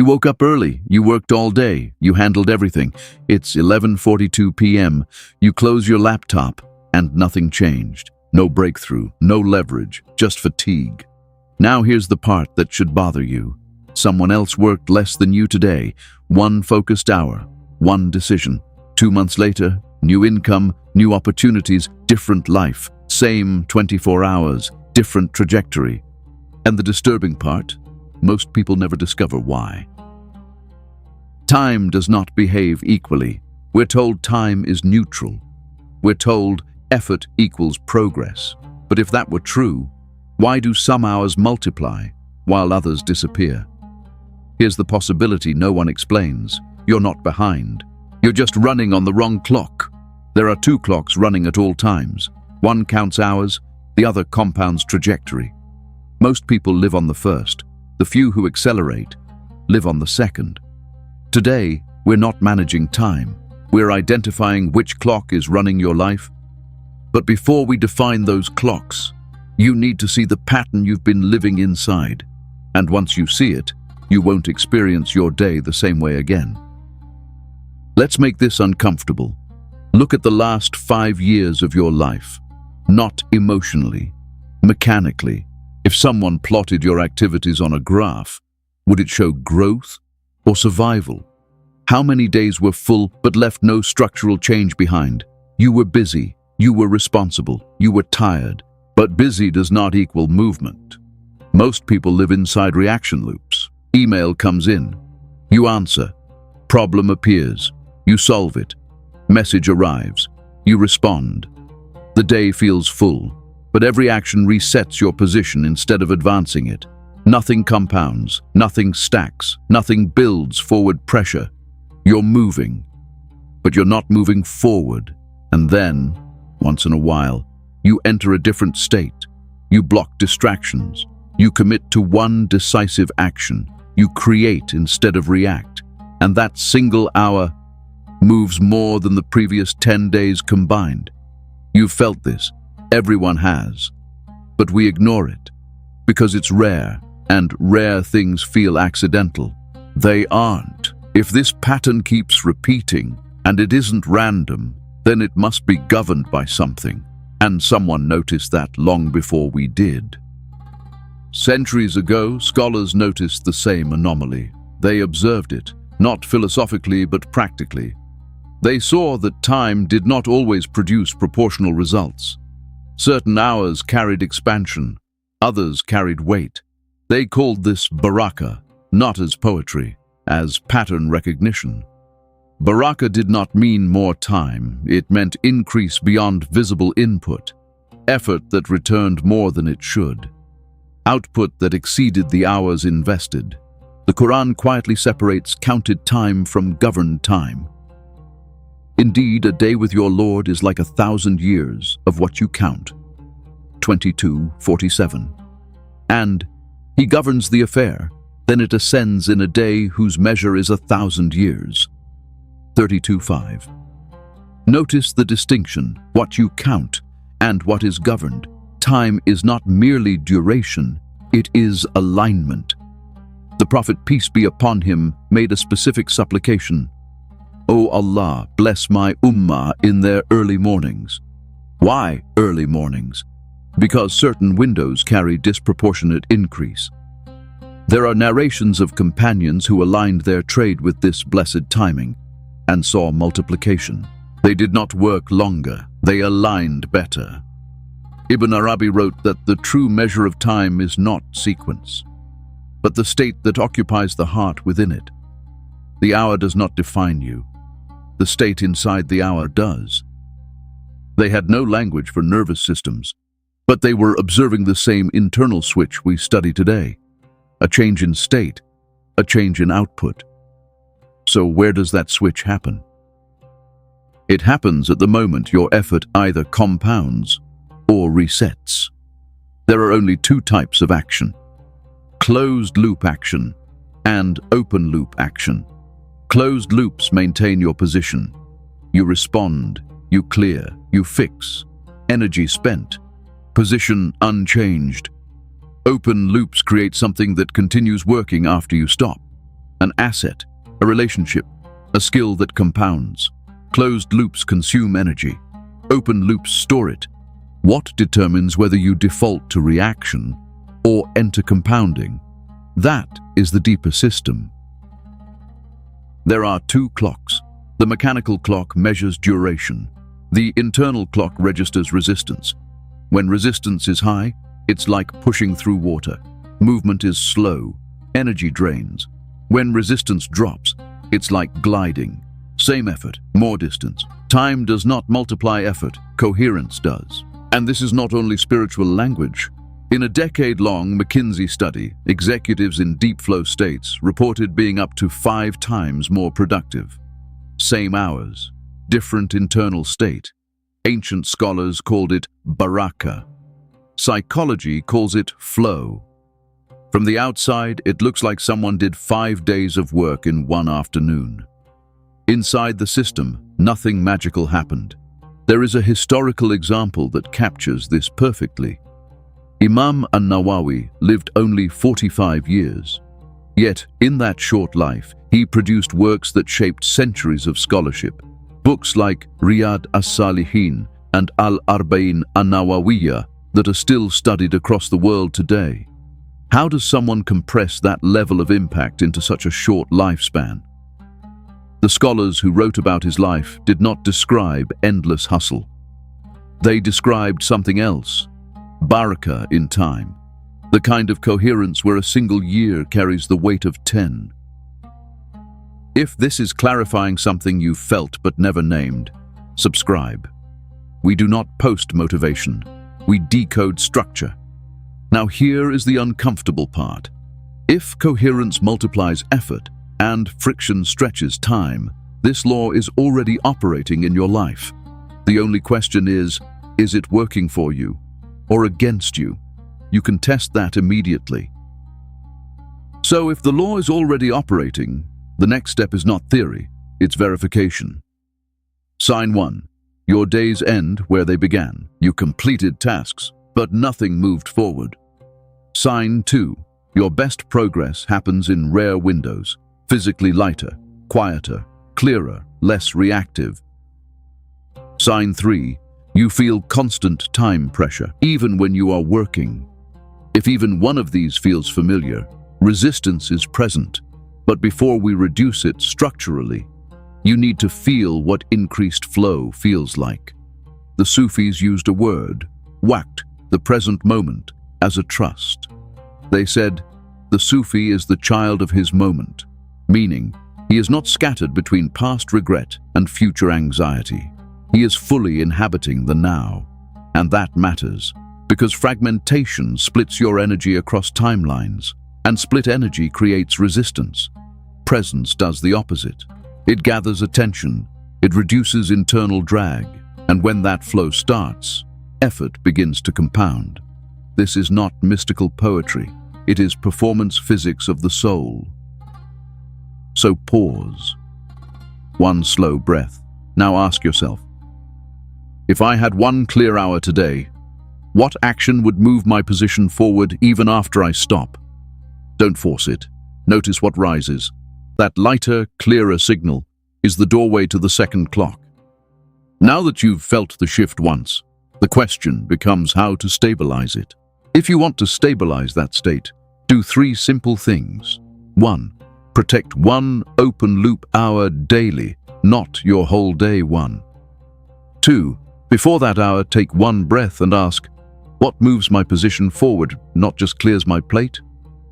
You woke up early, you worked all day, you handled everything. It's 11:42 p.m. You close your laptop, and nothing changed. No breakthrough, no leverage, just fatigue. Now here's the part that should bother you. Someone else worked less than you today. One focused hour, one decision. 2 months later, new income, new opportunities, different life. Same 24 hours, different trajectory. And the disturbing part? Most people never discover why. Time does not behave equally. We're told time is neutral. We're told effort equals progress. But if that were true, why do some hours multiply while others disappear? Here's the possibility no one explains. You're not behind. You're just running on the wrong clock. There are two clocks running at all times. One counts hours, the other compounds trajectory. Most people live on the first. The few who accelerate live on the second. Today, we're not managing time. We're identifying which clock is running your life. But before we define those clocks, you need to see the pattern you've been living inside. And once you see it, you won't experience your day the same way again. Let's make this uncomfortable. Look at the last 5 years of your life. Not emotionally, mechanically. If someone plotted your activities on a graph, would it show growth or survival? How many days were full but left no structural change behind? You were busy, you were responsible, you were tired. But busy does not equal movement. Most people live inside reaction loops. Email comes in. You answer. Problem appears. You solve it. Message arrives. You respond. The day feels full, but every action resets your position instead of advancing it. Nothing compounds, nothing stacks, nothing builds forward pressure. You're moving, but you're not moving forward. And then, once in a while, you enter a different state. You block distractions. You commit to one decisive action. You create instead of react. And that single hour moves more than the previous 10 days combined. You've felt this. Everyone has. But we ignore it because it's rare, and rare things feel accidental. They aren't. If this pattern keeps repeating, and it isn't random, then it must be governed by something. And someone noticed that long before we did. Centuries ago, scholars noticed the same anomaly. They observed it, not philosophically but practically. They saw that time did not always produce proportional results. Certain hours carried expansion, others carried weight. They called this Baraka, not as poetry, as pattern recognition. Baraka did not mean more time, it meant increase beyond visible input, effort that returned more than it should, output that exceeded the hours invested. The Quran quietly separates counted time from governed time. Indeed, a day with your Lord is like 1,000 years of what you count. 22:47. And He governs the affair, then it ascends in a day whose measure is 1,000 years. 32:5. Notice the distinction, what you count and what is governed. Time is not merely duration, it is alignment. The Prophet, peace be upon him, made a specific supplication. O Allah, bless my ummah in their early mornings. Why early mornings? Because certain windows carry disproportionate increase. There are narrations of companions who aligned their trade with this blessed timing and saw multiplication. They did not work longer, they aligned better. Ibn Arabi wrote that the true measure of time is not sequence, but the state that occupies the heart within it. The hour does not define you. The state inside the hour does. They had no language for nervous systems, but they were observing the same internal switch we study today. A change in state, a change in output. So where does that switch happen? It happens at the moment your effort either compounds or resets. There are only two types of action: closed-loop action and open-loop action. Closed loops maintain your position. You respond, you clear, you fix. Energy spent, position unchanged. Open loops create something that continues working after you stop. an asset, a relationship, a skill that compounds. Closed loops consume energy. Open loops store it. What determines whether you default to reaction or enter compounding? That is the deeper system. There are two clocks. The mechanical clock measures duration. The internal clock registers resistance. When resistance is high, it's like pushing through water. Movement is slow. Energy drains. When resistance drops, it's like gliding. Same effort, more distance. Time does not multiply effort, coherence does. And this is not only spiritual language. In a decade-long McKinsey study, executives in deep flow states reported being up to 5 times more productive. Same hours, different internal state. Ancient scholars called it Baraka. Psychology calls it flow. From the outside, it looks like someone did 5 days of work in one afternoon. Inside the system, nothing magical happened. There is a historical example that captures this perfectly. Imam al-Nawawi lived only 45 years. Yet, in that short life, he produced works that shaped centuries of scholarship. Books like Riyad as-Salihin and al-Arba'in an-Nawawiyya that are still studied across the world today. How does someone compress that level of impact into such a short lifespan? The scholars who wrote about his life did not describe endless hustle. They described something else, Baraka in time, the kind of coherence where a single year carries the weight of 10. If this is clarifying something you felt but never named, subscribe. We do not post motivation, we decode structure. Now here is the uncomfortable part. If coherence multiplies effort, and friction stretches time, this law is already operating in your life. The only question is it working for you or against you? You can test that immediately. So if the law is already operating, the next step is not theory, it's verification. Sign 1. Your days end where they began. You completed tasks, but nothing moved forward. Sign 2. Your best progress happens in rare windows. Physically lighter, quieter, clearer, less reactive. Sign 3. You feel constant time pressure, even when you are working. If even one of these feels familiar, resistance is present. But before we reduce it structurally, you need to feel what increased flow feels like. The Sufis used a word, Waqt, the present moment, as a trust. They said, the Sufi is the child of his moment. Meaning, he is not scattered between past regret and future anxiety. He is fully inhabiting the now. And that matters, because fragmentation splits your energy across timelines, and split energy creates resistance. Presence does the opposite. It gathers attention, it reduces internal drag, and when that flow starts, effort begins to compound. This is not mystical poetry, it is performance physics of the soul. So pause. One slow breath. Now ask yourself, if I had one clear hour today, what action would move my position forward even after I stop? Don't force it. Notice what rises. That lighter, clearer signal is the doorway to the second clock. Now that you've felt the shift once, the question becomes how to stabilize it. If you want to stabilize that state, do 3 simple things. 1. Protect 1 open loop hour daily, not your whole day 1. 2. Before that hour, take 1 breath and ask, what moves my position forward, not just clears my plate?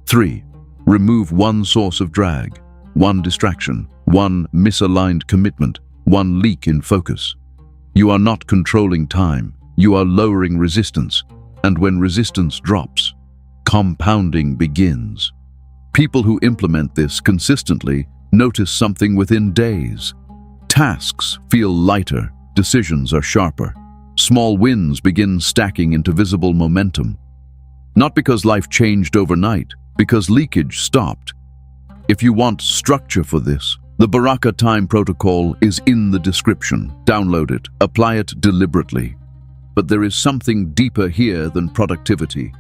3. Remove 1 source of drag, 1 distraction, 1 misaligned commitment, 1 leak in focus. You are not controlling time, you are lowering resistance, and when resistance drops, compounding begins. People who implement this consistently notice something within days. Tasks feel lighter, decisions are sharper. Small wins begin stacking into visible momentum. Not because life changed overnight, because leakage stopped. If you want structure for this, the Baraka time protocol is in the description. Download it, apply it deliberately. But there is something deeper here than productivity.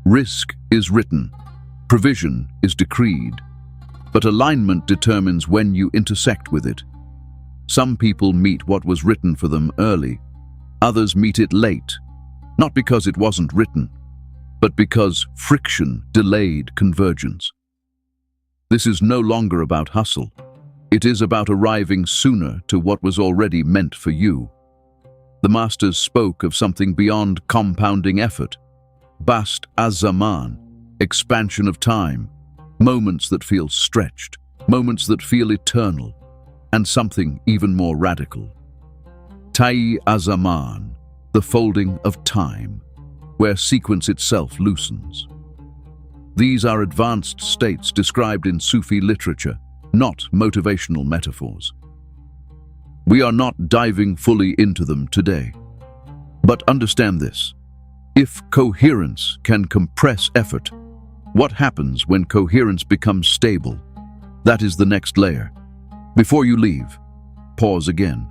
Risk is written. Provision is decreed. but alignment determines when you intersect with it. Some people meet what was written for them early. Others meet it late, not because it wasn't written, but because friction delayed convergence. This is no longer about hustle. It is about arriving sooner to what was already meant for you. The masters spoke of something beyond compounding effort. Bast al-Zaman, expansion of time, moments that feel stretched, moments that feel eternal, and something even more radical. Tayy al-Zaman, the folding of time, where sequence itself loosens. These are advanced states described in Sufi literature, not motivational metaphors. We are not diving fully into them today. But understand this: if coherence can compress effort, what happens when coherence becomes stable? That is the next layer. Before you leave, pause again.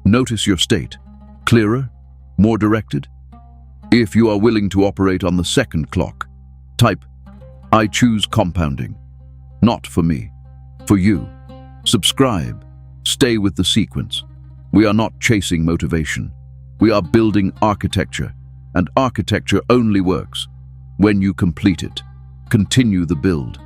Notice your state. Clearer? More directed? If you are willing to operate on the second clock, type, "I choose compounding." Not for me, for you. Subscribe. Stay with the sequence. We are not chasing motivation. We are building architecture, and architecture only works when you complete it. Continue the build.